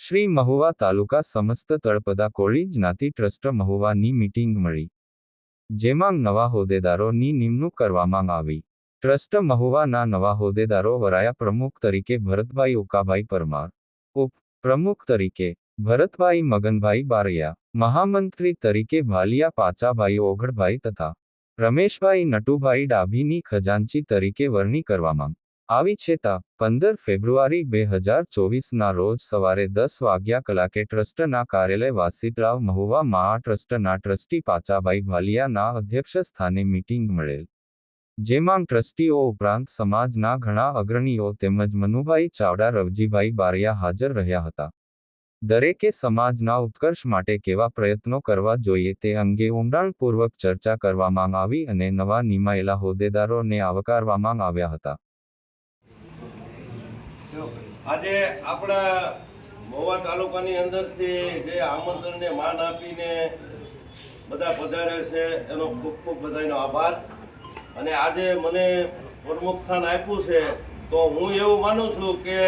શ્રી મહુવા તાલુકા સમસ્ત તળપદા કોળી જ્ઞાતિ trust મહુવાની meeting મળી, જેમાં નવા હોદ્દેદારોની નિમણૂક કરવામાં આવી। ટ્રસ્ટ મહુવાના નવા હોદ્દેદારો વરાયા પ્રમુખ તરીકે ભરતભાઈ ઉકાભાઈ પરમાર, ઉપ પ્રમુખ તરીકે ભરતભાઈ મગનભાઈ બારૈયા, મહામંત્રી તરીકે ભાલિયા પાચાભાઈ ઓગળભાઈ તથા રમેશભાઈ નટુભાઈ ડાભીની ખજાનચી તરીકે વરણી કરવામાં આવી છે। 15 ફેબ્રુઆરી 2024ના રોજ સવારે 10 વાગ્યા કલાકે ટ્રસ્ટના કાર્યાલય વાસીતળાવ મહુવામાં આ ટ્રસ્ટના ટ્રસ્ટી પાચાભાઈ ભાલિયાના અધ્યક્ષ સ્થાને મીટિંગ મળેલ, જેમાં ટ્રસ્ટીઓ ઉપરાંત સમાજના ઘણા અગ્રણીઓ તેમજ મનુભાઈ ચાવડા, રવજીભાઈ બારૈયા હાજર રહ્યા હતા। દરેકે સમાજના ઉત્કર્ષ માટે કેવા પ્રયત્નો કરવા જોઈએ તે અંગે ઊંડાણપૂર્વક ચર્ચા કરવામાં આવી અને નવા નિમાયેલા હોદ્દેદારોને આવકારવામાં આવ્યા હતા। આજે આપણા મહુવા તાલુકાની અંદરથી જે આમંત્રણને માન આપીને બધા પધારે છે એનો ખૂબ ખૂબ બધાનો આભાર। અને આજે મને પ્રમુખ સ્થાન આપ્યું છે તો હું એવું માનું છું કે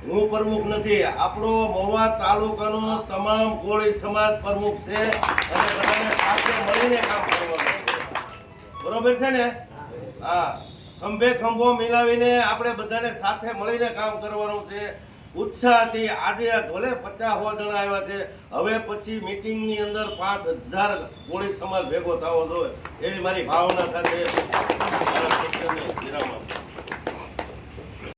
હું પ્રમુખ નથી, આપણો મહુવા તાલુકાનો તમામ કોળી સમાજ પ્રમુખ છે અને બધાને સાથે મળીને કામ કરવાનું છે, બરોબર છે ને? હા, ખંભે ખંભો મિલાવીને આપણે બધાને સાથે મળીને કામ કરવાનું છે। ઉત્સાહથી આજે ભલે 50 જણા આવ્યા છે, હવે પછી મીટિંગની અંદર 5000 કોળી સમાજ ભેગો થવો જોઈએ એવી મારી ભાવના સાથે વિરામ આપું।